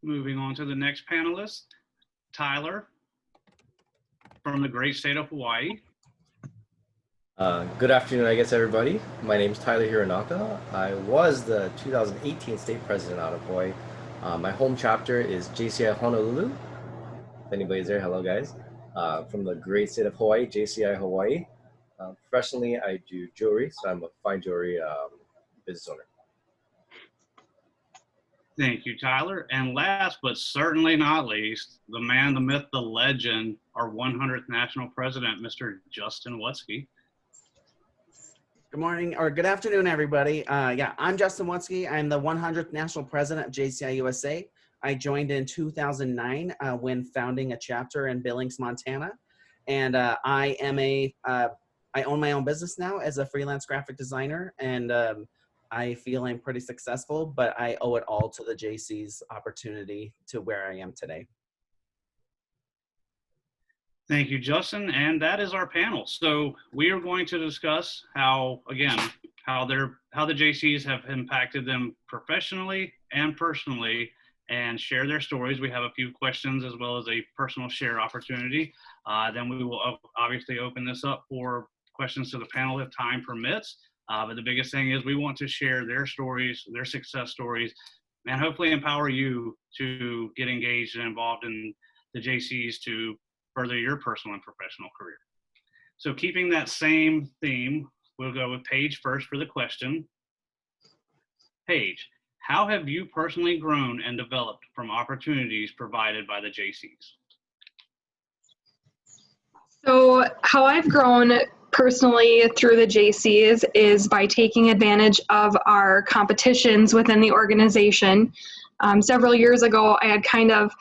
Moving on to the next panelist, Tyler from the great state of Hawaii. Good afternoon, I guess, everybody. My name is Tyler Hiranaka. I was the 2018 state president out of Hawaii. My home chapter is JCI Honolulu. If anybody's there, hello, guys. From the great state of Hawaii, JCI Hawaii. Professionally, I do jewelry, so I'm a fine jewelry business owner. Thank you, Tyler. And last but certainly not least, the man, the myth, the legend, our 100th national president, Mr. Justin Wutzke. Good morning or good afternoon, everybody. I'm Justin Wutzke. I'm the 100th national president of JCI USA. I joined in 2009 when founding a chapter in Billings, Montana. And I own my own business now as a freelance graphic designer. And I feel I'm pretty successful, but I owe it all to the Jaycees opportunity to where I am today. Thank you, Justin. And that is our panel. So we are going to discuss how the Jaycees have impacted them professionally and personally and share their stories. We have a few questions as well as a personal share opportunity. Then we will obviously open this up for questions to the panel if time permits. But the biggest thing is we want to share their stories, their success stories, and hopefully empower you to get engaged and involved in the Jaycees to further your personal and professional career. So keeping that same theme, we'll go with Paige first for the question. Paige, how have you personally grown and developed from opportunities provided by the Jaycees? So how I've grown personally through the Jaycees is by taking advantage of our competitions within the organization. Several years ago, I had kind of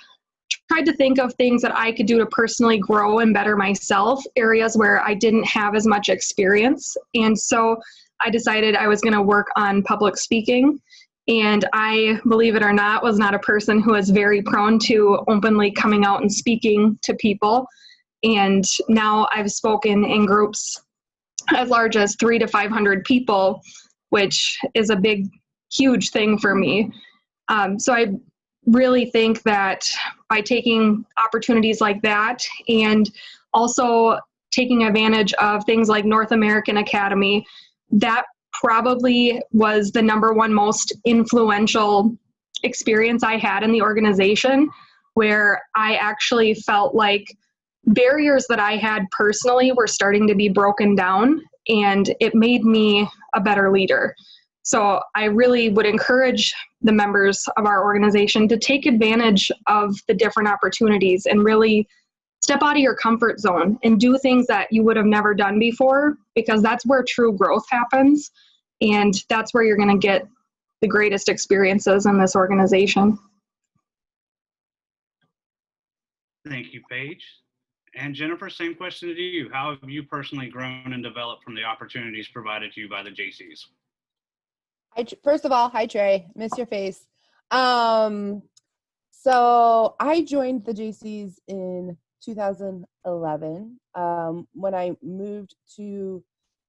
tried to think of things that I could do to personally grow and better myself, areas where I didn't have as much experience. And so I decided I was going to work on public speaking. And I, believe it or not, was not a person who was very prone to openly coming out and speaking to people. And now I've spoken in groups as large as 300 to 500 people, which is a big, huge thing for me. So I really think that by taking opportunities like that and also taking advantage of things like North American Academy, that probably was the #1 most influential experience I had in the organization, where I actually felt like barriers that I had personally were starting to be broken down, and it made me a better leader. So I really would encourage the members of our organization to take advantage of the different opportunities and really step out of your comfort zone and do things that you would have never done before, because that's where true growth happens. And that's where you're going to get the greatest experiences in this organization. Thank you, Paige. And Jennifer, same question to you. How have you personally grown and developed from the opportunities provided to you by the Jaycees? First of all, hi, Trey. Miss your face. So I joined the Jaycees in 2011 when I moved to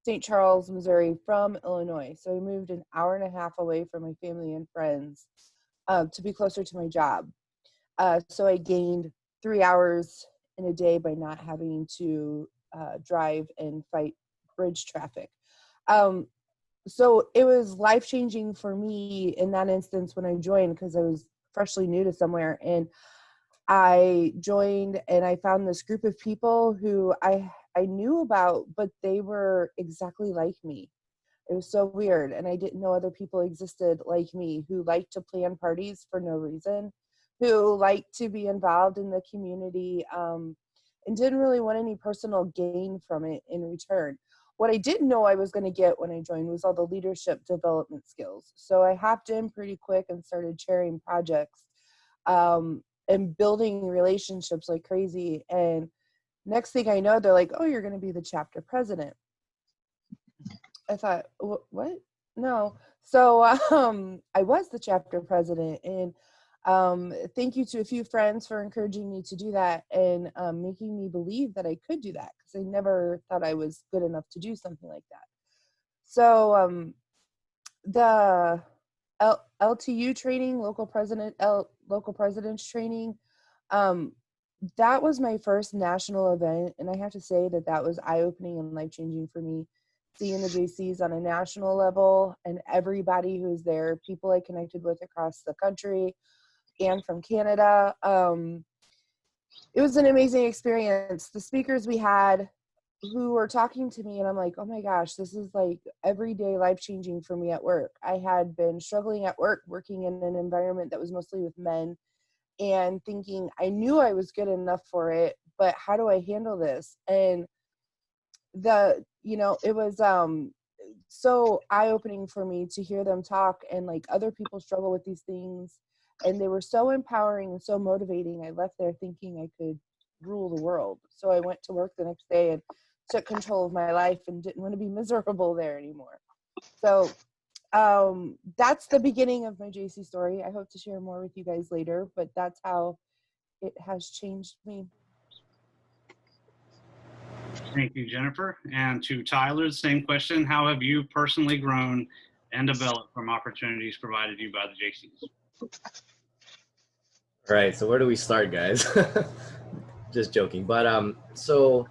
St. Charles, Missouri from Illinois. So I moved an hour and a half away from my family and friends to be closer to my job. So I gained 3 hours in a day by not having to drive and fight bridge traffic. So it was life-changing for me in that instance when I joined, because I was freshly new to somewhere. And I joined and I found this group of people who I knew about, but they were exactly like me. It was so weird. And I didn't know other people existed like me who liked to plan parties for no reason, who liked to be involved in the community and didn't really want any personal gain from it in return. What I didn't know I was going to get when I joined was all the leadership development skills. So I hopped in pretty quick and started chairing projects and building relationships like crazy. And next thing I know, they're like, oh, you're going to be the chapter president. I thought, what? No. So I was the chapter president. And thank you to a few friends for encouraging me to do that and making me believe that I could do that, because I never thought I was good enough to do something like that. So the LTU training, local presidents training. That was my first national event, and I have to say that was eye-opening and life-changing for me. Seeing the JCs on a national level and everybody who's there, people I connected with across the country and from Canada. It was an amazing experience. The speakers we had who were talking to me, and I'm like, oh my gosh, this is like everyday life-changing for me at work. I had been struggling at work, working in an environment that was mostly with men, and thinking I knew I was good enough for it, but how do I handle this? And it was so eye-opening for me to hear them talk, and like other people struggle with these things, and they were so empowering and so motivating. I left there thinking I could rule the world. So I went to work the next day and took control of my life and didn't want to be miserable there anymore. So that's the beginning of my JC story. I hope to share more with you guys later, but that's how it has changed me. Thank you, Jennifer. And to Tyler, the same question. How have you personally grown and developed from opportunities provided you by the JCs? All right, so where do we start, guys? Just joking. But so,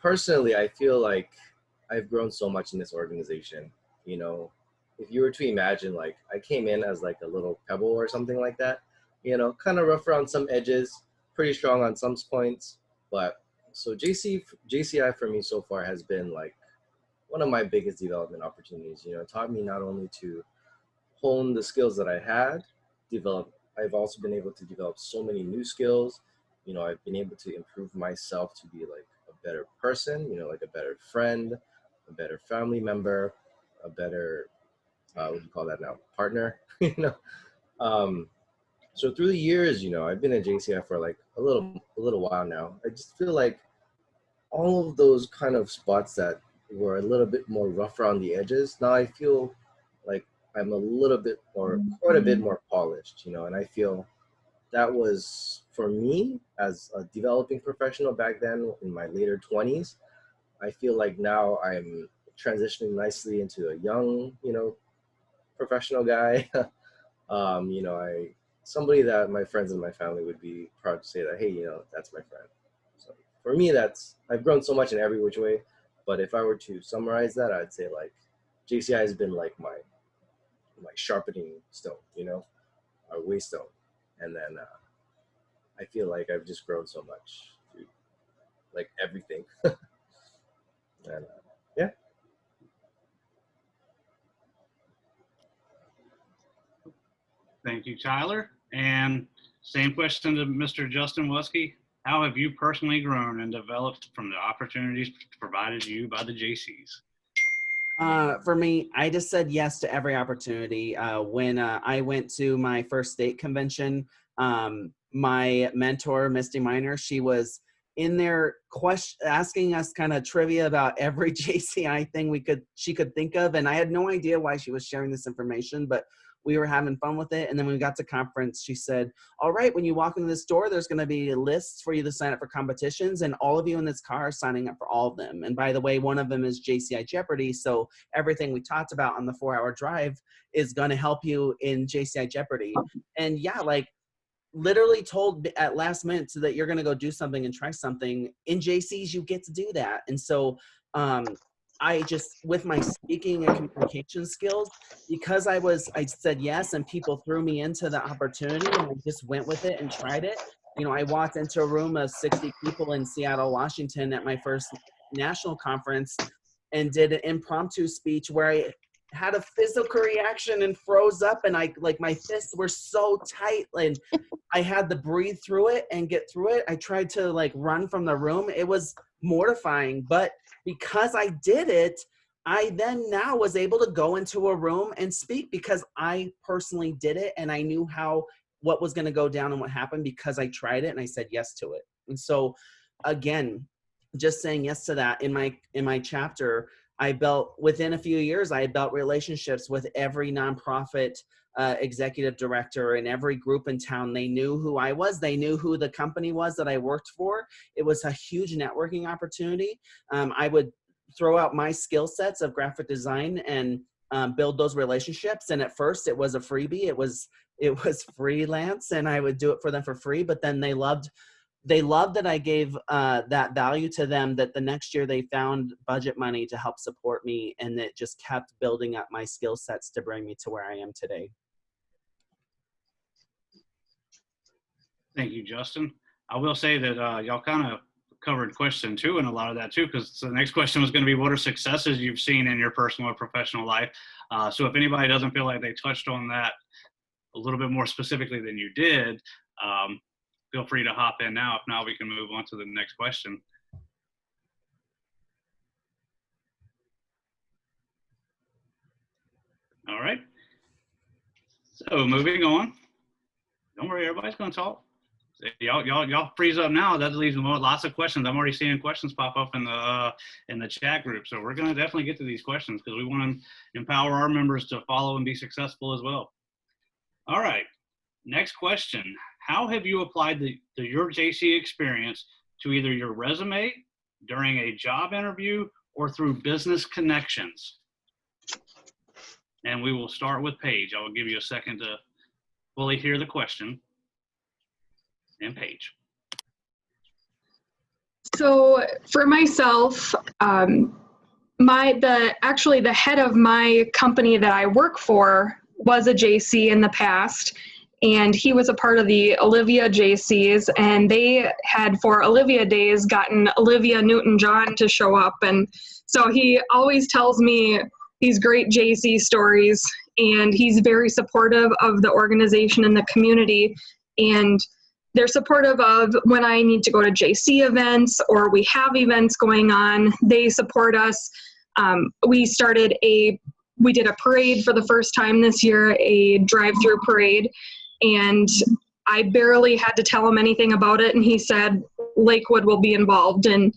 personally, I feel like I've grown so much in this organization. If you were to imagine, like, I came in as like a little pebble or something like that, kind of rough around some edges, pretty strong on some points. But so JCI for me so far has been like one of my biggest development opportunities. It taught me not only to hone the skills that I had, I've also been able to develop so many new skills. I've been able to improve myself to be like a better person, like a better friend, a better family member, a better, what do you call that now? Partner, So through the years, I've been at JCI for like a little while now. I just feel like all of those kind of spots that were a little bit more rough around the edges, now I feel like I'm quite a bit more polished, and I feel that was for me as a developing professional back then in my later 20s. I feel like now I'm transitioning nicely into a young, professional guy. Somebody that my friends and my family would be proud to say that, hey, that's my friend. So for me, I've grown so much in every which way. But if I were to summarize that, I'd say like JCI has been like my sharpening stone, our waystone. And then I feel like I've just grown so much through like everything. And yeah. Thank you, Tyler. And same question to Mr. Justin Wutzke. How have you personally grown and developed from the opportunities provided to you by the JCs? For me, I just said yes to every opportunity. When I went to my first state convention, my mentor, Misty Miner, she was in there asking us kind of trivia about every JCI thing she could think of. And I had no idea why she was sharing this information, but we were having fun with it. And then when we got to conference, she said, all right, when you walk into this door, there's going to be lists for you to sign up for competitions. And all of you in this car are signing up for all of them. And by the way, one of them is JCI Jeopardy. So everything we talked about on the 4-hour drive is going to help you in JCI Jeopardy. And yeah, like literally told at last minute so that you're going to go do something and try something. In JCs, you get to do that. And so I just, with my speaking and communication skills, because I said yes and people threw me into the opportunity and I just went with it and tried it. I walked into a room of 60 people in Seattle, Washington at my first national conference and did an impromptu speech where I had a physical reaction and froze up, and my fists were so tight and I had to breathe through it and get through it. I tried to run from the room. It was mortifying, but because I did it, I then now was able to go into a room and speak because I personally did it and I knew what was going to go down and what happened because I tried it and I said yes to it. And so again, just saying yes to that in my chapter, I built within a few years, I built relationships with every nonprofit executive director in every group in town. They knew who I was. They knew who the company was that I worked for. It was a huge networking opportunity. I would throw out my skill sets of graphic design and build those relationships. And at first it was a freebie. It was freelance, and I would do it for them for free. But then they loved that I gave that value to them, that the next year they found budget money to help support me, and it just kept building up my skill sets to bring me to where I am today. Thank you, Justin. I will say that y'all kind of covered question 2 and a lot of that too, because the next question was going to be, what are successes you've seen in your personal or professional life? So if anybody doesn't feel like they touched on that a little bit more specifically than you did, feel free to hop in now. If not, we can move on to the next question. All right. So moving on. Don't worry, everybody's going to talk. Y'all freeze up now. That leaves lots of questions. I'm already seeing questions pop up in the chat group. So we're going to definitely get to these questions, because we want to empower our members to follow and be successful as well. All right. Next question. How have you applied your JC experience to either your resume, during a job interview, or through business connections? And we will start with Paige. I will give you a second to fully hear the question. And Paige. So for myself, actually the head of my company that I work for was a JC in the past, and he was a part of the Olivia Jaycees, and they had, for Olivia Days, gotten Olivia Newton-John to show up. And so he always tells me these great JC stories, and he's very supportive of the organization and the community. And they're supportive of when I need to go to JC events or we have events going on. They support us. We did a parade for the first time this year, a drive-through parade, and I barely had to tell him anything about it, and he said Lakewood will be involved. And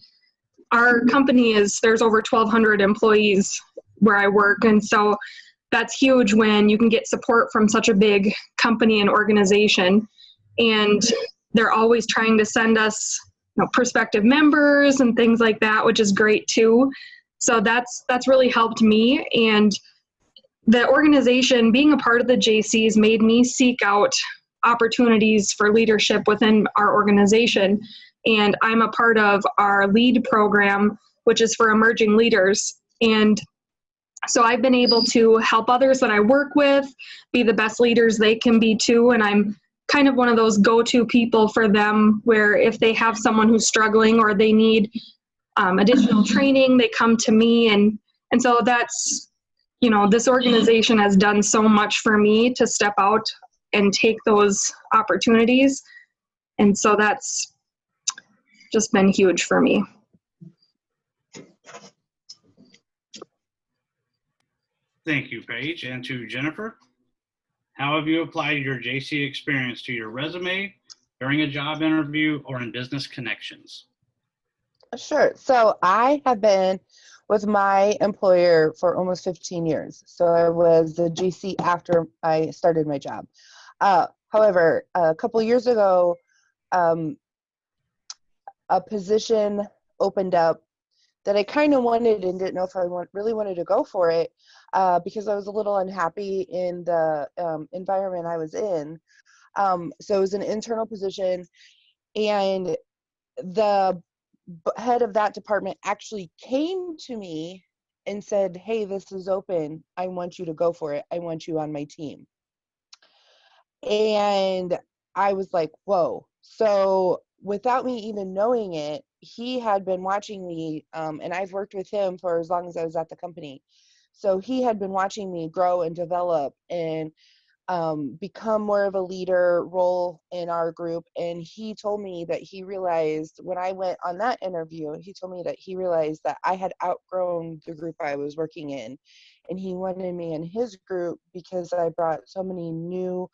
our company there's over 1,200 employees where I work, and so that's huge when you can get support from such a big company and organization. And they're always trying to send us, prospective members and things like that, which is great too. So that's really helped me. And the organization, being a part of the JCs, made me seek out opportunities for leadership within our organization. And I'm a part of our LEAD program, which is for emerging leaders. And so I've been able to help others that I work with be the best leaders they can be too. And I'm kind of one of those go-to people for them, where if they have someone who's struggling or they need additional training, they come to me. And so that's, this organization has done so much for me to step out and take those opportunities. And so that's just been huge for me. Thank you, Paige. And to Jennifer, how have you applied your JC experience to your resume, during a job interview, or in business connections? Sure. So I have been with my employer for almost 15 years. So I was the GC after I started my job. However, a couple years ago, a position opened up that I kind of wanted and didn't know if I really wanted to go for it, because I was a little unhappy in the environment I was in. So it was an internal position, and the head of that department actually came to me and said, "Hey, this is open. I want you to go for it. I want you on my team." And I was like, whoa. So without me even knowing it, he had been watching me, and I've worked with him for as long as I was at the company. So he had been watching me grow and develop and become more of a leader role in our group. And he told me that he realized when I went on that interview, he told me that he realized that I had outgrown the group I was working in. And he wanted me in his group because I brought so many new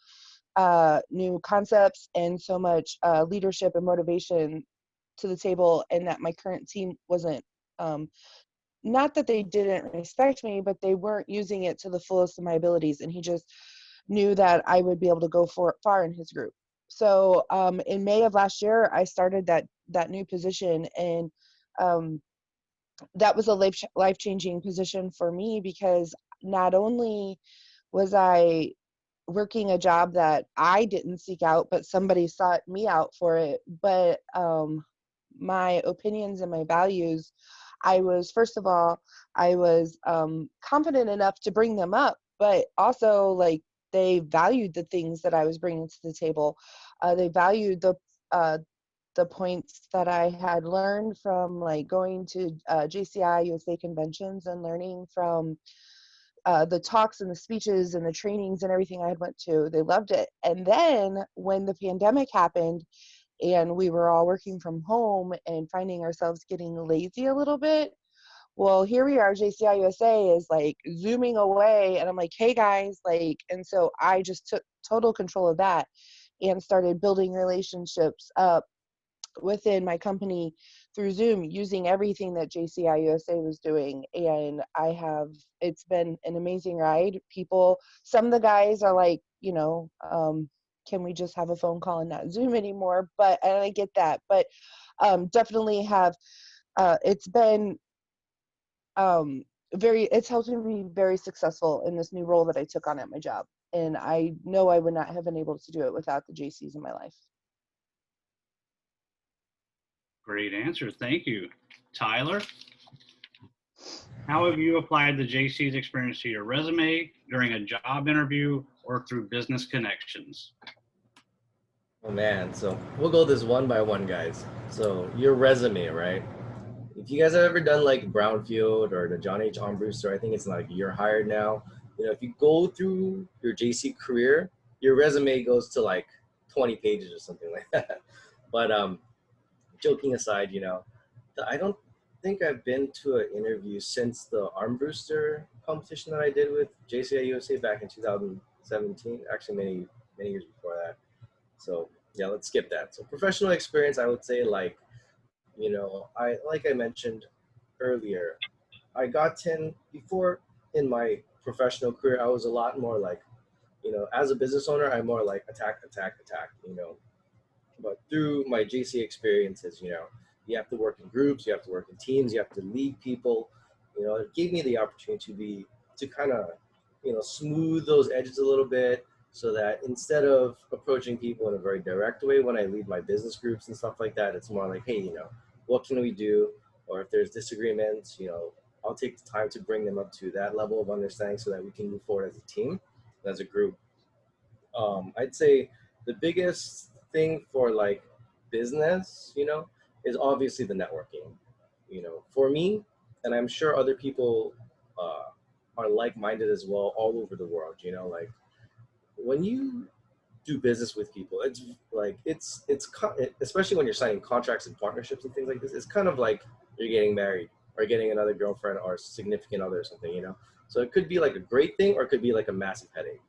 concepts and so much leadership and motivation to the table, and that my current team wasn't, not that they didn't respect me, but they weren't using it to the fullest of my abilities. And he just knew that I would be able to go far in his group. So in May of last year, I started that new position, and that was a life-changing position for me, because not only was I working a job that I didn't seek out, but somebody sought me out for it, but my opinions and my values, I was, first of all, I was confident enough to bring them up, but also like they valued the things that I was bringing to the table. They valued the points that I had learned from like going to JCI USA conventions and learning from the talks and the speeches and the trainings and everything I had went to. They loved it. And then when the pandemic happened and we were all working from home and finding ourselves getting lazy a little bit, well, here we are, JCI USA is like zooming away, and I'm like, hey guys, like, and so I just took total control of that and started building relationships up within my company through Zoom using everything that JCI USA was doing. And it's been an amazing ride. Some of the guys are like, can we just have a phone call and not Zoom anymore? And I get that, but definitely it's been it's helped me be very successful in this new role that I took on at my job. And I know I would not have been able to do it without the Jaycees in my life. Great answer. Thank you. Tyler, how have you applied the Jaycees experience to your resume, during a job interview, or through business connections? Oh man, so we'll go this one by one, guys. So your resume, right? If you guys have ever done like Brownfield or the John H. Armbruster, I think it's like you're hired now. If you go through your JC career, your resume goes to like 20 pages or something like that. But joking aside, I don't think I've been to an interview since the Armbruster competition that I did with JCI USA back in 2017. Actually, many years before that. So yeah, let's skip that. So professional experience, I would say like I mentioned earlier, I got before in my professional career, I was a lot more like, as a business owner, I'm more like attack, but through my JC experiences, you have to work in groups, you have to work in teams, you have to lead people. It gave me the opportunity to kind of, smooth those edges a little bit, so that instead of approaching people in a very direct way when I lead my business groups and stuff like that, it's more like, hey, what can we do? Or if there's disagreements, I'll take the time to bring them up to that level of understanding so that we can move forward as a team, as a group. I'd say the biggest thing for like business, is obviously the networking. For me, and I'm sure other people are like-minded as well all over the world. Like when you do business with people, it's like especially when you're signing contracts and partnerships and things like this, it's kind of like you're getting married or getting another girlfriend or significant other or something. So it could be like a great thing or it could be like a massive headache.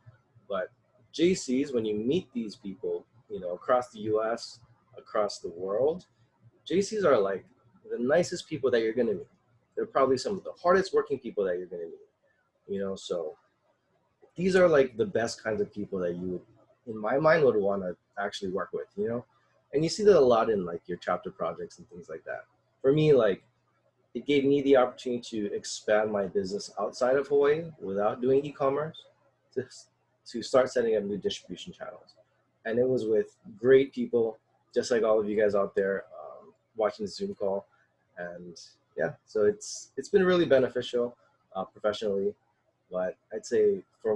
But JCs, when you meet these people, across the US, across the world, JCs are like the nicest people that you're going to meet. They're probably some of the hardest working people that you're going to meet. So these are like the best kinds of people that you would, in my mind, would want to actually work with, and you see that a lot in like your chapter projects and things like that. For me, like it gave me the opportunity to expand my business outside of Hawaii without doing e-commerce, to start setting up new distribution channels. And it was with great people, just like all of you guys out there watching the Zoom call. And yeah, so it's been really beneficial professionally. But I'd say for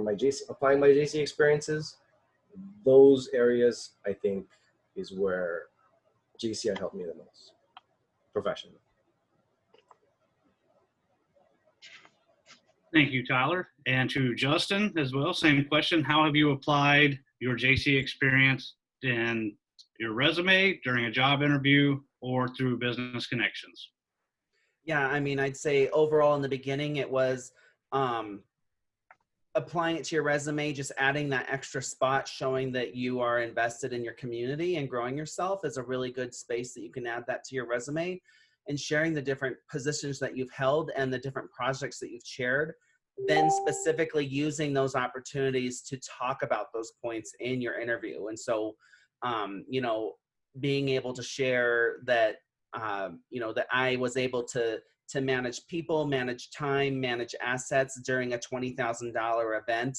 applying my JC experiences, those areas I think is where JCI helped me the most professionally. Thank you, Tyler. And to Justin as well, same question. How have you applied your JC experience in your resume, during a job interview, or through business connections? Yeah, I mean, I'd say overall in the beginning, it was applying it to your resume, just adding that extra spot, showing that you are invested in your community and growing yourself is a really good space that you can add that to your resume, and sharing the different positions that you've held and the different projects that you've chaired, then specifically using those opportunities to talk about those points in your interview. And so, being able to share that, that I was able to to manage people, manage time, manage assets during a $20,000 event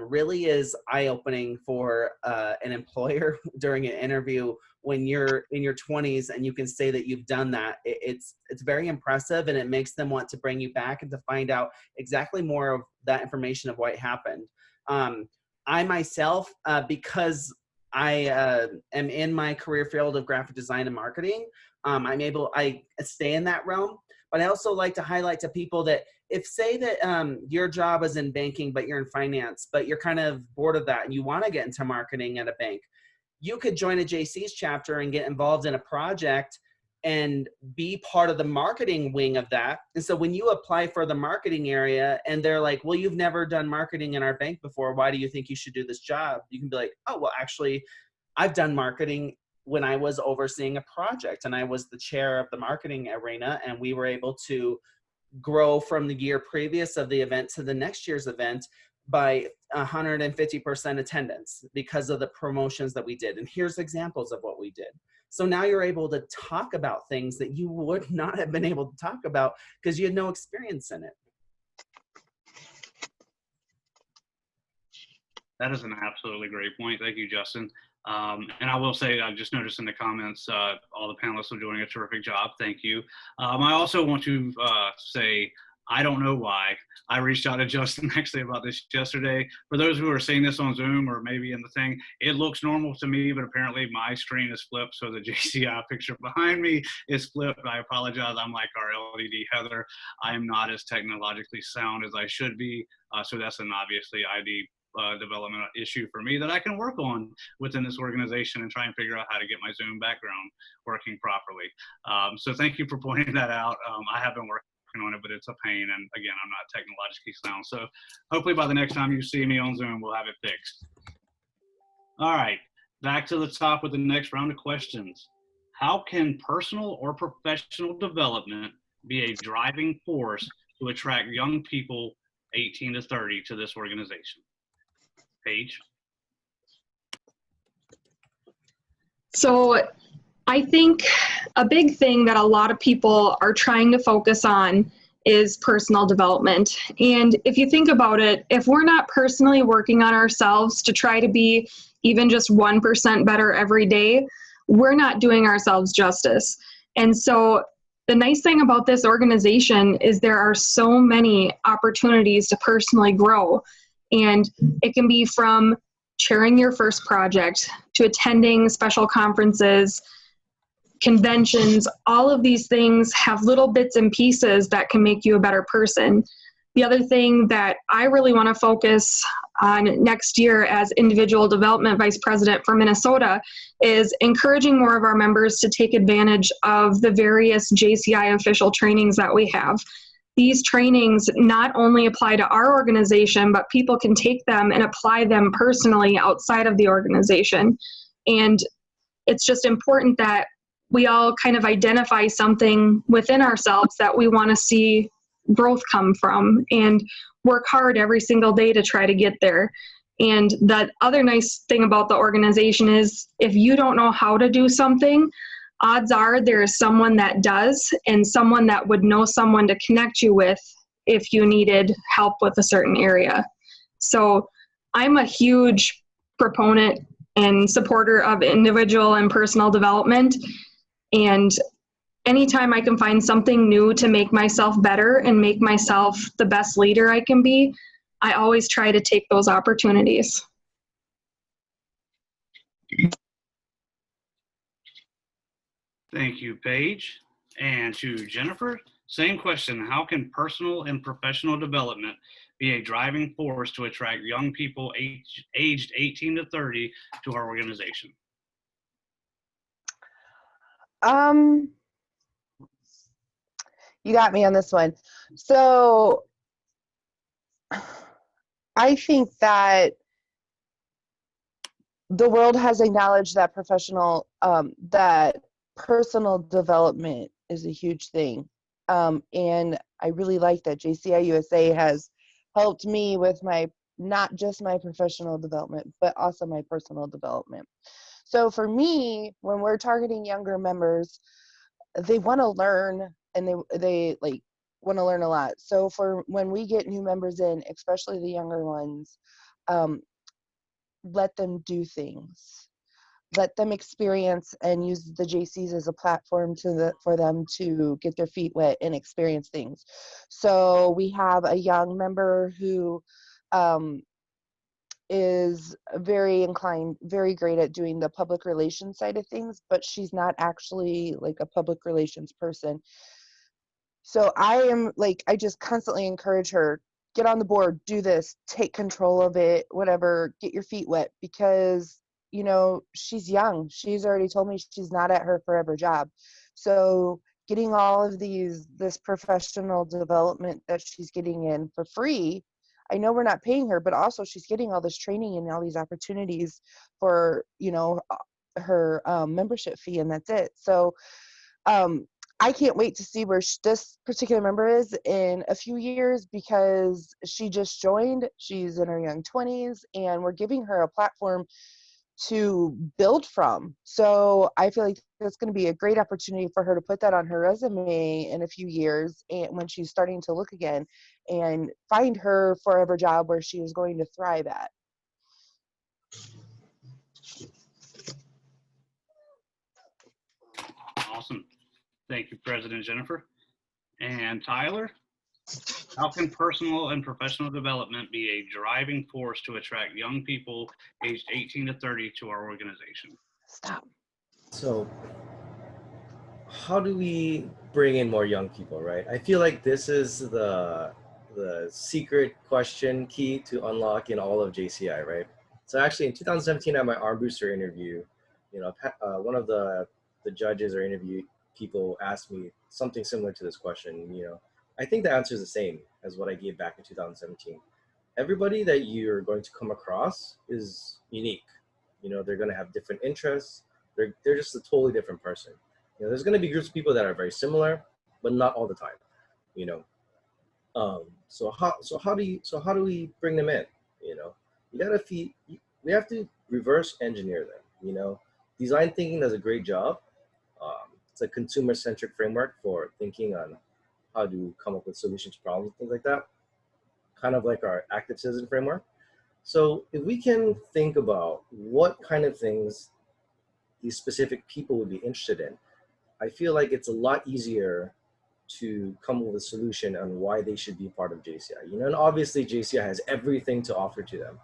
really is eye-opening for an employer during an interview when you're in your 20s and you can say that you've done that. It's very impressive, and it makes them want to bring you back and to find out exactly more of that information of what happened. I myself, because I am in my career field of graphic design and marketing, I stay in that realm. But I also like to highlight to people that if say that your job is in banking, but you're in finance, but you're kind of bored of that and you want to get into marketing at a bank, you could join a Jaycees chapter and get involved in a project and be part of the marketing wing of that. And so when you apply for the marketing area and they're like, well, you've never done marketing in our bank before, why do you think you should do this job? You can be like, oh, well, actually, I've done marketing when I was overseeing a project and I was the chair of the marketing arena, and we were able to grow from the year previous of the event to the next year's event by 150% attendance because of the promotions that we did. And here's examples of what we did. So now you're able to talk about things that you would not have been able to talk about because you had no experience in it. That is an absolutely great point. Thank you, Justin. And I will say, I just noticed in the comments, all the panelists are doing a terrific job. Thank you. I also want to say, I don't know why. I reached out to Justin actually about this yesterday. For those who are seeing this on Zoom or maybe in the thing, it looks normal to me, but apparently my screen is flipped. So the JCI picture behind me is flipped. I apologize. I'm like our LED Heather. I am not as technologically sound as I should be. So that's an obviously ID development issue for me that I can work on within this organization and try and figure out how to get my Zoom background working properly. So thank you for pointing that out. I have been working on it, but it's a pain. And again, I'm not technologically sound. So hopefully by the next time you see me on Zoom, we'll have it fixed. All right, back to the top with the next round of questions. How can personal or professional development be a driving force to attract young people 18 to 30 to this organization? Paige? So I think a big thing that a lot of people are trying to focus on is personal development. And if you think about it, if we're not personally working on ourselves to try to be even just 1% better every day, we're not doing ourselves justice. And so the nice thing about this organization is there are so many opportunities to personally grow. And it can be from chairing your first project to attending special conferences, conventions. All of these things have little bits and pieces that can make you a better person. The other thing that I really want to focus on next year as individual development vice president for Minnesota is encouraging more of our members to take advantage of the various JCI official trainings that we have. These trainings not only apply to our organization, but people can take them and apply them personally outside of the organization. And it's just important that we all kind of identify something within ourselves that we want to see growth come from and work hard every single day to try to get there. And the other nice thing about the organization is if you don't know how to do something, odds are there is someone that does and someone that would know someone to connect you with if you needed help with a certain area. So I'm a huge proponent and supporter of individual and personal development. And anytime I can find something new to make myself better and make myself the best leader I can be, I always try to take those opportunities. Thank you, Paige. And to Jennifer, same question. How can personal and professional development be a driving force to attract young people aged 18 to 30 to our organization? You got me on this one. So I think that the world has acknowledged that that personal development is a huge thing. And I really like that JCI USA has helped me with not just my professional development, but also my personal development. So for me, when we're targeting younger members, they want to learn and they like want to learn a lot. So for when we get new members in, especially the younger ones, let them do things. Let them experience and use the Jaycees as a platform for them to get their feet wet and experience things. So we have a young member who is very inclined, very great at doing the public relations side of things, but she's not actually like a public relations person. So I just constantly encourage her, get on the board, do this, take control of it, whatever, get your feet wet, because, she's young. She's already told me she's not at her forever job. So getting all of this professional development that she's getting in for free, I know we're not paying her, but also she's getting all this training and all these opportunities for, her membership fee, and that's it. So I can't wait to see where this particular member is in a few years, because she just joined. She's in her young 20s, and we're giving her a platform to build from. So I feel like that's going to be a great opportunity for her to put that on her resume in a few years, and when she's starting to look again, and find her forever job where she is going to thrive at. Awesome. Thank you, President Jennifer. And Tyler, how can personal and professional development be a driving force to attract young people aged 18 to 30 to our organization? Stop. So how do we bring in more young people, right? I feel like this is the secret question key to unlock in all of JCI, right? So actually in 2017 at my arm booster interview, one of the judges or interview people asked me something similar to this question. I think the answer is the same as what I gave back in 2017. Everybody that you're going to come across is unique. They're going to have different interests. They're just a totally different person. There's going to be groups of people that are very similar, but not all the time. So how do we bring them in? We have to reverse engineer them. Design thinking does a great job. It's a consumer-centric framework for thinking on how to come up with solutions to problems and things like that, kind of like our active citizen framework. So if we can think about what kind of things these specific people would be interested in, I feel like it's a lot easier to come up with a solution on why they should be part of JCI. And obviously JCI has everything to offer to them,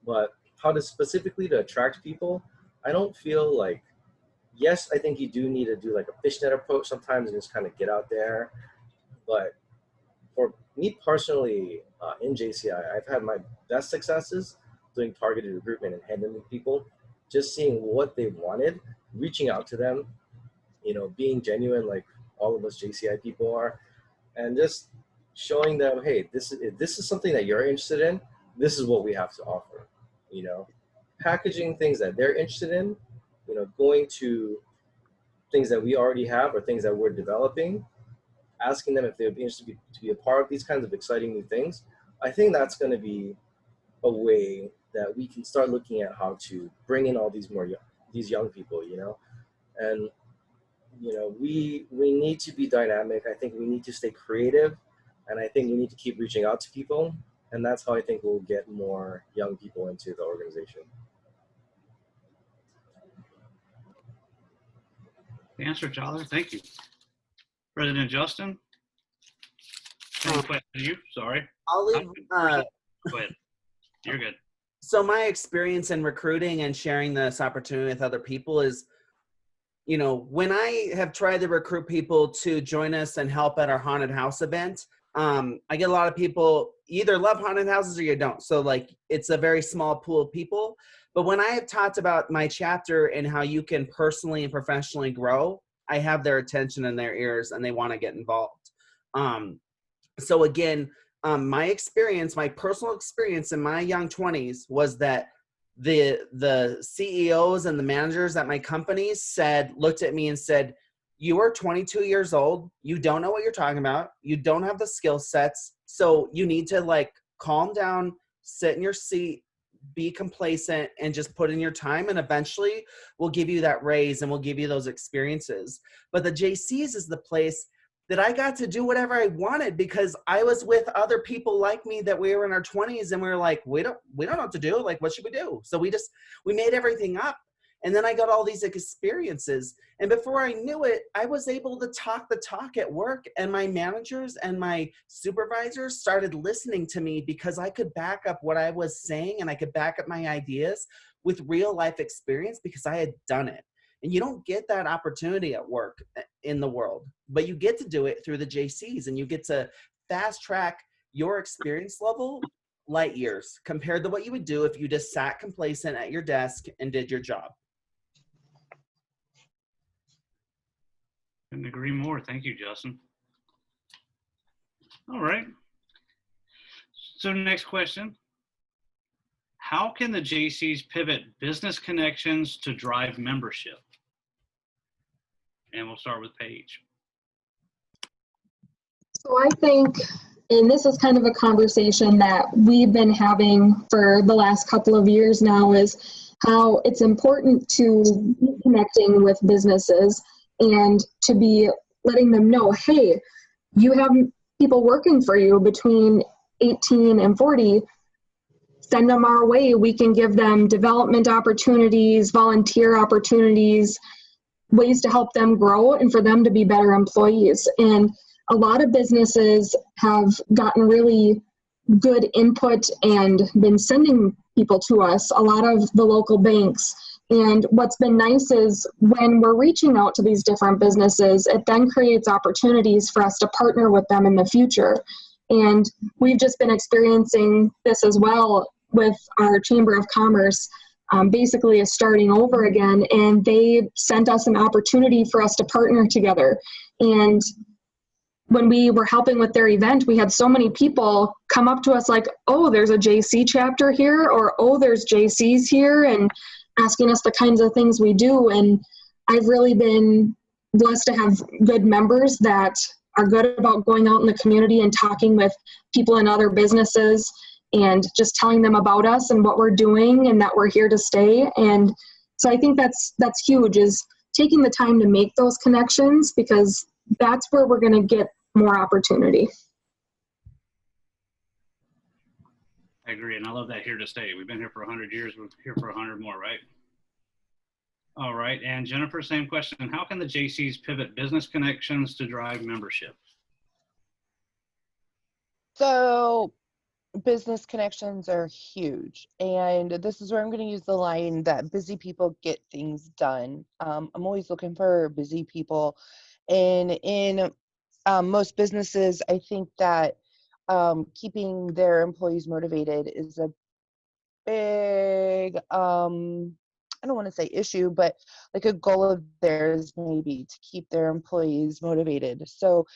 but how to specifically to attract people, I don't feel like, yes, I think you do need to do like a fishnet approach sometimes and just kind of get out there. But for me personally, in JCI, I've had my best successes doing targeted recruitment and handling people, just seeing what they wanted, reaching out to them, being genuine like all of us JCI people are, and just showing them, hey, this is something that you're interested in. This is what we have to offer. Packaging things that they're interested in, going to things that we already have or things that we're developing, asking them if they would be interested to be a part of these kinds of exciting new things. I think that's going to be a way that we can start looking at how to bring in all these young people, and we need to be dynamic. I think we need to stay creative, and I think we need to keep reaching out to people, and that's how I think we'll get more young people into the organization. The answer, Tyler. Thank you. President Justin, same question to you. Sorry. I'll leave. Go ahead. You're good. So my experience in recruiting and sharing this opportunity with other people is, when I have tried to recruit people to join us and help at our haunted house event, I get a lot of people either love haunted houses or you don't. So like it's a very small pool of people. But when I have talked about my chapter and how you can personally and professionally grow, I have their attention and their ears and they want to get involved. So again, my personal experience in my young 20s was that the CEOs and the managers at my companies looked at me and said, you are 22 years old. You don't know what you're talking about. You don't have the skill sets. So you need to calm down, sit in your seat, be complacent, and just put in your time. And eventually we'll give you that raise and we'll give you those experiences. But the Jaycees is the place that I got to do whatever I wanted because I was with other people like me that we were in our 20s and we were like, we don't know what to do. Like, what should we do? So we made everything up. And then I got all these experiences. And before I knew it, I was able to talk the talk at work, and my managers and my supervisors started listening to me because I could back up what I was saying and I could back up my ideas with real life experience because I had done it. And you don't get that opportunity at work in the world, but you get to do it through the Jaycees, and you get to fast track your experience level light years compared to what you would do if you just sat complacent at your desk and did your job. Couldn't agree more. Thank you, Justin. All right. So next question. How can the Jaycees pivot business connections to drive membership? And we'll start with Paige. So I think, and this is kind of a conversation that we've been having for the last couple of years now, is how it's important to be connecting with businesses and to be letting them know, hey, you have people working for you between 18 and 40, send them our way. We can give them development opportunities, volunteer opportunities, ways to help them grow and for them to be better employees. And a lot of businesses have gotten really good input and been sending people to us, a lot of the local banks. And what's been nice is when we're reaching out to these different businesses, it then creates opportunities for us to partner with them in the future. And we've just been experiencing this as well with our Chamber of Commerce. Basically is starting over again, and they sent us an opportunity for us to partner together. And when we were helping with their event, we had so many people come up to us like, oh, there's a JC chapter here, or oh, there's Jaycees here, and asking us the kinds of things we do. And I've really been blessed to have good members that are good about going out in the community and talking with people in other businesses and just telling them about us and what we're doing and that we're here to stay. And so I think that's huge, is taking the time to make those connections, because that's where we're going to get more opportunity. I agree, and I love that here to stay. We've been here for 100 years. We're here for 100 more, right? All right, and Jennifer, same question. How can the Jaycees pivot business connections to drive membership? So business connections are huge, and this is where I'm going to use the line that busy people get things done. I'm always looking for busy people, and in most businesses, I think that keeping their employees motivated is a big I don't want to say issue, but like a goal of theirs maybe, to keep their employees motivated. So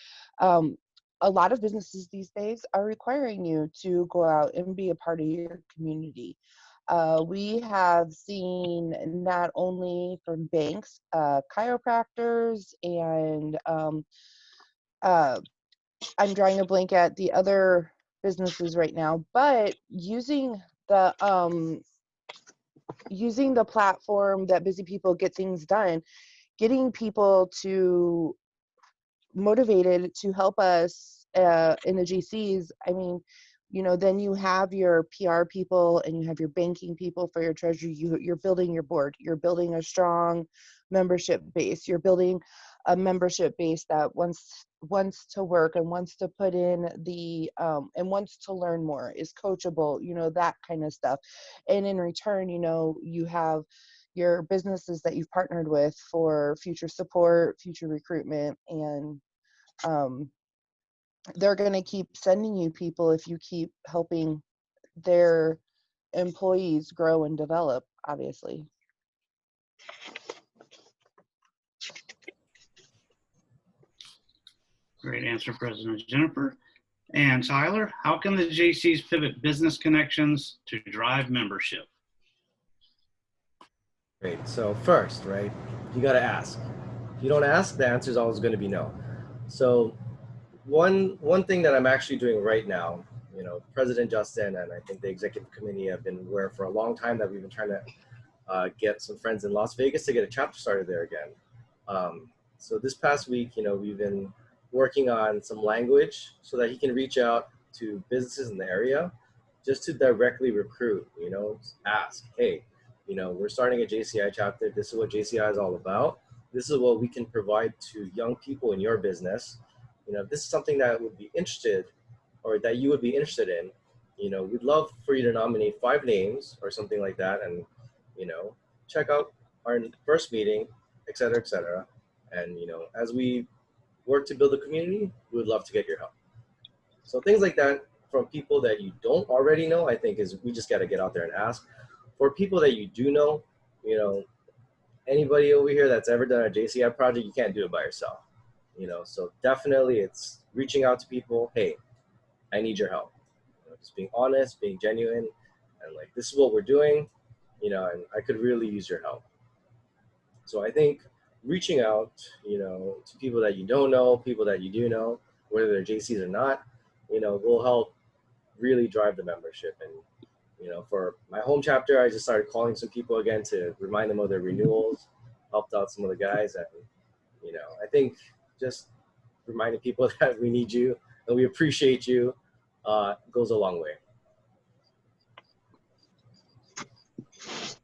a lot of businesses these days are requiring you to go out and be a part of your community. We have seen not only from banks, chiropractors, and I'm drawing a blank at the other businesses right now, but using the platform that busy people get things done, getting people to motivated to help us in the Jaycees. I mean, you know, then you have your PR people and you have your banking people for your treasury. You're building your board. You're building a strong membership base. You're building a membership base that wants to work and wants to put in the and wants to learn more, is coachable, you know, that kind of stuff. And in return, you know, you have your businesses that you've partnered with for future support, future recruitment, and they're going to keep sending you people if you keep helping their employees grow and develop, obviously. Great answer, President Jennifer. And Tyler, how can the Jaycees pivot business connections to drive membership? Great. So first, right, you got to ask. If you don't ask, the answer is always going to be no. So one thing that I'm actually doing right now, you know, President Justin and I think the executive committee have been aware for a long time that we've been trying to get some friends in Las Vegas to get a chapter started there again. So this past week, you know, we've been working on some language so that he can reach out to businesses in the area just to directly recruit, you know, ask, hey, you know, we're starting a JCI chapter. This is what JCI is all about. This is what we can provide to young people in your business. You know, this is something that would be interested or that you would be interested in. You know, we'd love for you to nominate 5 names or something like that and, you know, check out our first meeting, et cetera, et cetera. And, you know, as we work to build a community, we would love to get your help. So things like that from people that you don't already know, I think is we just got to get out there and ask. For people that you do know, you know, anybody over here that's ever done a JCI project, you can't do it by yourself. You know, so definitely it's reaching out to people. Hey, I need your help. You know, just being honest, being genuine, and like, this is what we're doing, you know, and I could really use your help. So I think reaching out, you know, to people that you don't know, people that you do know, whether they're JCs or not, you know, will help really drive the membership. And, you know, for my home chapter, I just started calling some people again to remind them of their renewals, helped out some of the guys. And, you know, I think just reminding people that we need you and we appreciate you goes a long way.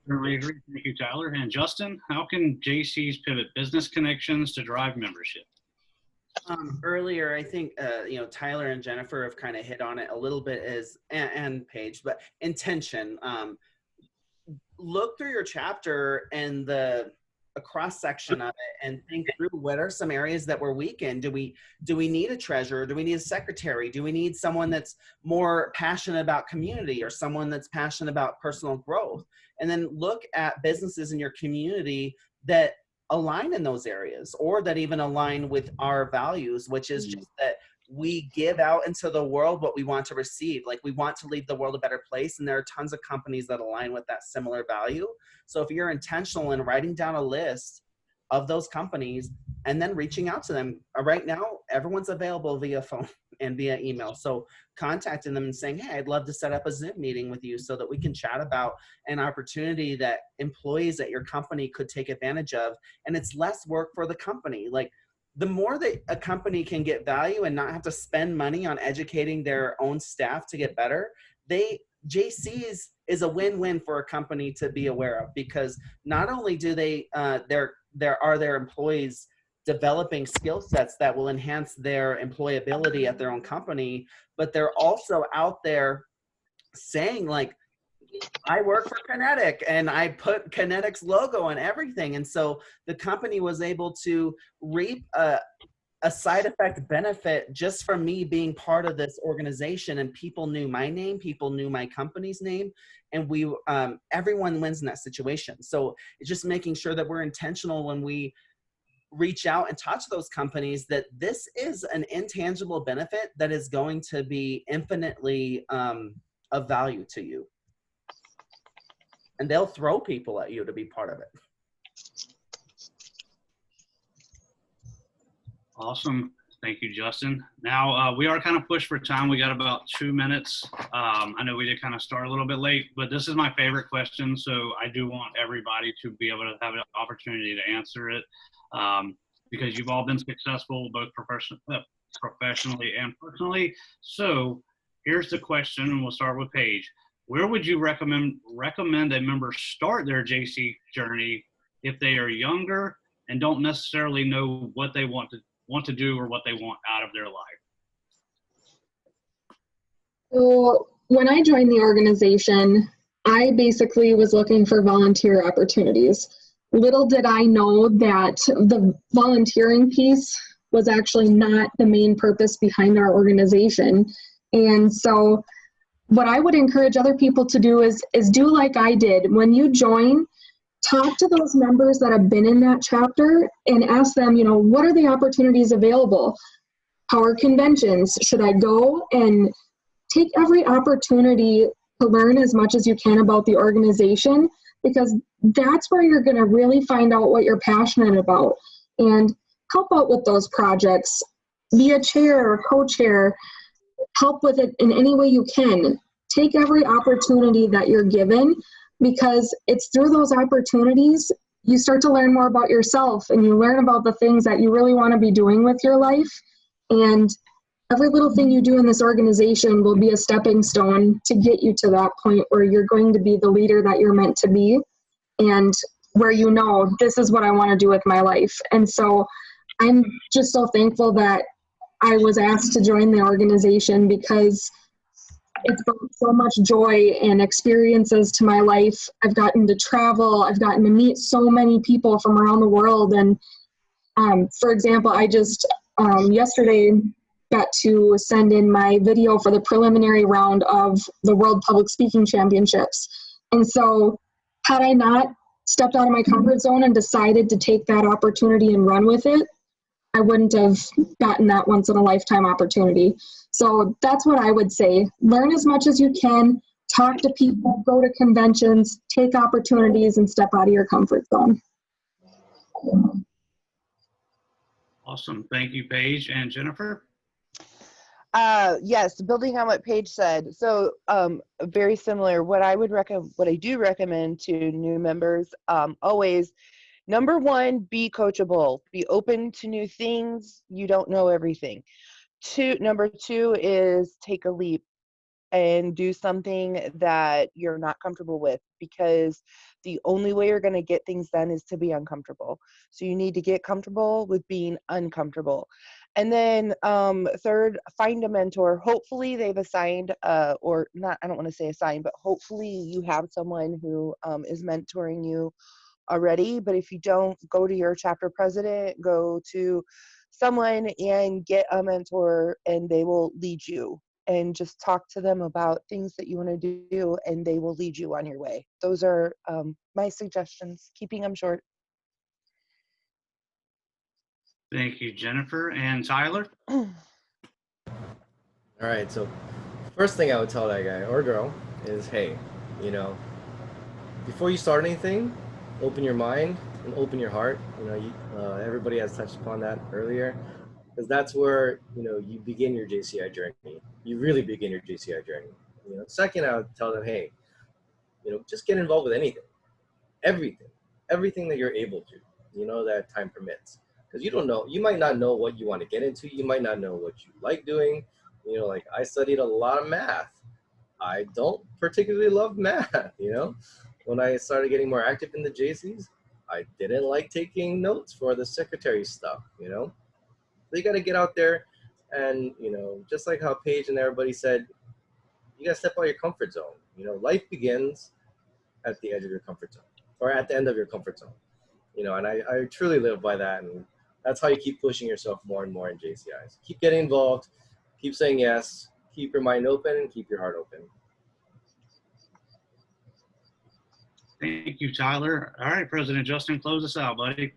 Certainly agree. Thank you, Tyler. And Justin, how can JCs pivot business connections to drive membership? Earlier, I think, you know, Tyler and Jennifer have kind of hit on it a little bit and Paige, but intention. Look through your chapter and a cross section of it and think through what are some areas that we're weak in. Do we need a treasurer? Do we need a secretary? Do we need someone that's more passionate about community or someone that's passionate about personal growth? And then look at businesses in your community that align in those areas or that even align with our values, which is just that we give out into the world what we want to receive. Like, we want to leave the world a better place. And there are tons of companies that align with that similar value. So if you're intentional in writing down a list of those companies and then reaching out to them, right now, everyone's available via phone and via email. So contacting them and saying, hey, I'd love to set up a Zoom meeting with you so that we can chat about an opportunity that employees at your company could take advantage of. And it's less work for the company. Like, the more that a company can get value and not have to spend money on educating their own staff to get better, JCs is a win-win for a company to be aware of, because not only do they their employees developing skill sets that will enhance their employability at their own company, but they're also out there saying, like, I work for Kinetic and I put Kinetic's logo on everything. And so the company was able to reap a side effect benefit just from me being part of this organization. And people knew my name, people knew my company's name, and we everyone wins in that situation. So it's just making sure that we're intentional when we reach out and talk to those companies, that this is an intangible benefit that is going to be infinitely of value to you. And they'll throw people at you to be part of it. Awesome. Thank you, Justin. Now, we are kind of pushed for time. We got about 2 minutes. I know we did kind of start a little bit late, but this is my favorite question. So I do want everybody to be able to have an opportunity to answer it, because you've all been successful, both professionally and personally. So here's the question, and we'll start with Paige. Where would you recommend a member start their JC journey if they are younger and don't necessarily know what they want to do or what they want out of their life? So when I joined the organization, I basically was looking for volunteer opportunities. Little did I know that the volunteering piece was actually not the main purpose behind our organization. And so what I would encourage other people to do is do like I did. When you join, talk to those members that have been in that chapter and ask them, what are the opportunities available? How are conventions? Should I go? And take every opportunity to learn as much as you can about the organization, because that's where you're going to really find out what you're passionate about, and help out with those projects. Be a chair or co-chair. Help with it in any way you can. Take every opportunity that you're given, because it's through those opportunities you start to learn more about yourself, and you learn about the things that you really want to be doing with your life. And every little thing you do in this organization will be a stepping stone to get you to that point where you're going to be the leader that you're meant to be, and where you know, this is what I want to do with my life. And so I'm just so thankful that I was asked to join the organization, because it's brought so much joy and experiences to my life. I've gotten to travel. I've gotten to meet so many people from around the world. And for example, I just yesterday got to send in my video for the preliminary round of the World Public Speaking Championships. And so had I not stepped out of my comfort zone and decided to take that opportunity and run with it, I wouldn't have gotten that once in a lifetime opportunity. So that's what I would say. Learn as much as you can, talk to people, go to conventions, take opportunities, and step out of your comfort zone. Awesome. Thank you, Paige and Jennifer. Yes, building on what Paige said. So very similar. What I do recommend to new members, always, number one, be coachable. Be open to new things. You don't know everything. Number two is take a leap and do something that you're not comfortable with, because the only way you're going to get things done is to be uncomfortable. So you need to get comfortable with being uncomfortable. And then third, find a mentor. Hopefully they've assigned, or not, I don't want to say assigned, but hopefully you have someone who is mentoring you already. But if you don't, go to your chapter president, go to someone and get a mentor, and they will lead you. And just talk to them about things that you want to do, and they will lead you on your way. Those are my suggestions, keeping them short. Thank you, Jennifer. And Tyler? All right, so first thing I would tell that guy or girl is, hey, you know, before you start anything, open your mind and open your heart. You know, everybody has touched upon that earlier, because that's where, you know, you begin your JCI journey. You really begin your JCI journey. You know, second, I would tell them, hey, you know, just get involved with anything, everything that you're able to, you know, that time permits. Because you don't know, you might not know what you want to get into. You might not know what you like doing. You know, like I studied a lot of math. I don't particularly love math, you know. When I started getting more active in the Jaycees, I didn't like taking notes for the secretary stuff, you know. So you got to get out there and, you know, just like how Paige and everybody said, you got to step out of your comfort zone. You know, life begins at the edge of your comfort zone, or at the end of your comfort zone, you know, and I truly live by that. And that's how you keep pushing yourself more and more in JCIs. Keep getting involved, keep saying yes, keep your mind open, and keep your heart open. Thank you, Tyler. All right, President Justin, close us out, buddy.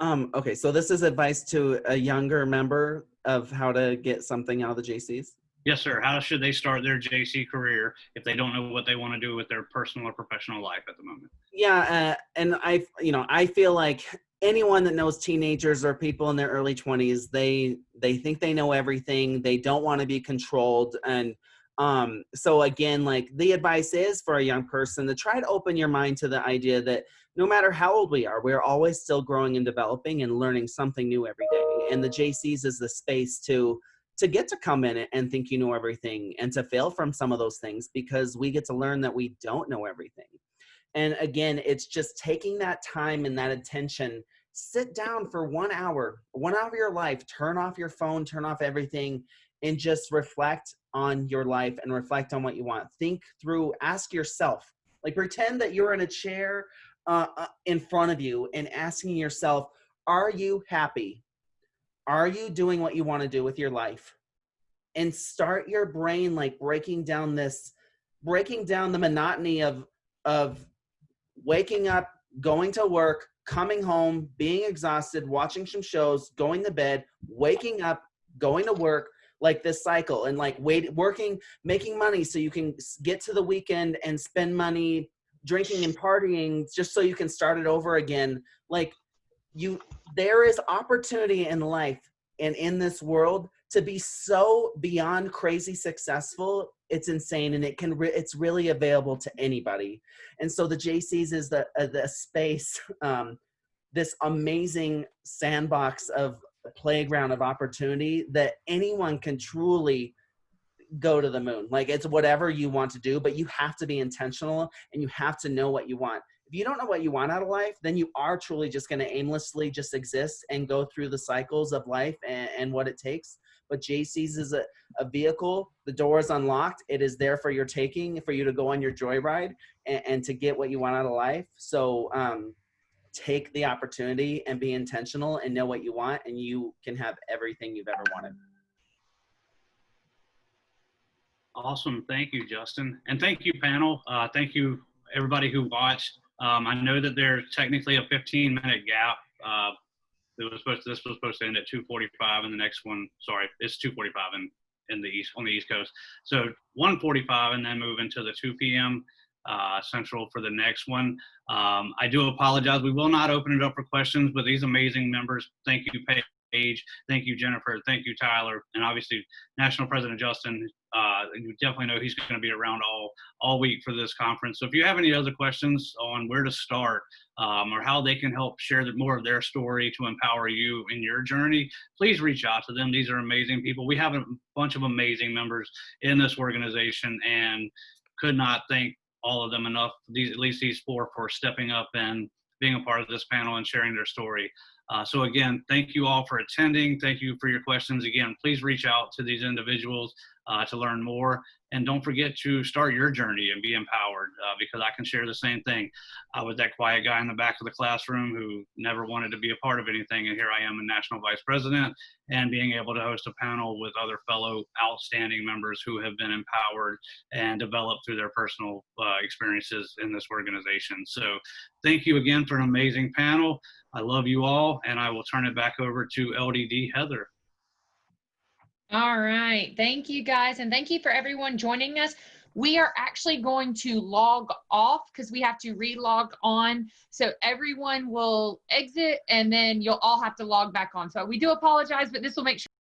Okay, so this is advice to a younger member of how to get something out of the Jaycees. Yes, sir. How should they start their JC career if they don't know what they want to do with their personal or professional life at the moment? Yeah, and I feel like anyone that knows teenagers or people in their early 20s, they think they know everything. They don't want to be controlled. And so again, like the advice is for a young person to try to open your mind to the idea that no matter how old we are, we're always still growing and developing and learning something new every day. And the Jaycees is the space to get to come in and think you know everything, and to fail from some of those things, because we get to learn that we don't know everything. And again, it's just taking that time and that attention. Sit down for 1 hour of your life, turn off your phone, turn off everything, and just reflect on your life and reflect on what you want. Think through, ask yourself, like pretend that you're in a chair in front of you and asking yourself, are you happy? Are you doing what you want to do with your life? And start your brain like breaking down the monotony of waking up, going to work, coming home, being exhausted, watching some shows, going to bed, waking up, going to work, like this cycle, and like working, making money so you can get to the weekend and spend money drinking and partying just so you can start it over again. Like there is opportunity in life and in this world to be so beyond crazy successful. It's insane, and it's really available to anybody. And so the Jaycees is the space, this amazing sandbox of playground of opportunity that anyone can truly go to the moon. Like, it's whatever you want to do, but you have to be intentional and you have to know what you want. If you don't know what you want out of life, then you are truly just going to aimlessly just exist and go through the cycles of life and what it takes. But Jaycees is a vehicle. The door is unlocked. It is there for your taking, for you to go on your joyride and to get what you want out of life. So take the opportunity and be intentional and know what you want, and you can have everything you've ever wanted. Awesome. Thank you, Justin. And thank you, panel. Thank you, everybody who watched. I know that there's technically a 15-minute gap. This was supposed to end at 2:45, and the next one, sorry, it's 2:45 in the East, on the East Coast. So 1:45, and then move into the 2 p.m. Central for the next one. I do apologize. We will not open it up for questions, but these amazing members, thank you, Paige. Thank you, Jennifer. Thank you, Tyler. And obviously, National President Justin, you definitely know he's going to be around all week for this conference. So if you have any other questions on where to start or how they can help share more of their story to empower you in your journey, please reach out to them. These are amazing people. We have a bunch of amazing members in this organization, and could not thank all of them enough, at least these four, for stepping up and being a part of this panel and sharing their story. So again, thank you all for attending. Thank you for your questions. Again, please reach out to these individuals to learn more. And don't forget to start your journey and be empowered, because I can share the same thing. I was that quiet guy in the back of the classroom who never wanted to be a part of anything. And here I am, a national vice president, and being able to host a panel with other fellow outstanding members who have been empowered and developed through their personal experiences in this organization. So thank you again for an amazing panel. I love you all, and I will turn it back over to LDD Heather. All right. Thank you, guys. And thank you for everyone joining us. We are actually going to log off because we have to re-log on. So everyone will exit, and then you'll all have to log back on. So we do apologize, but this will make sure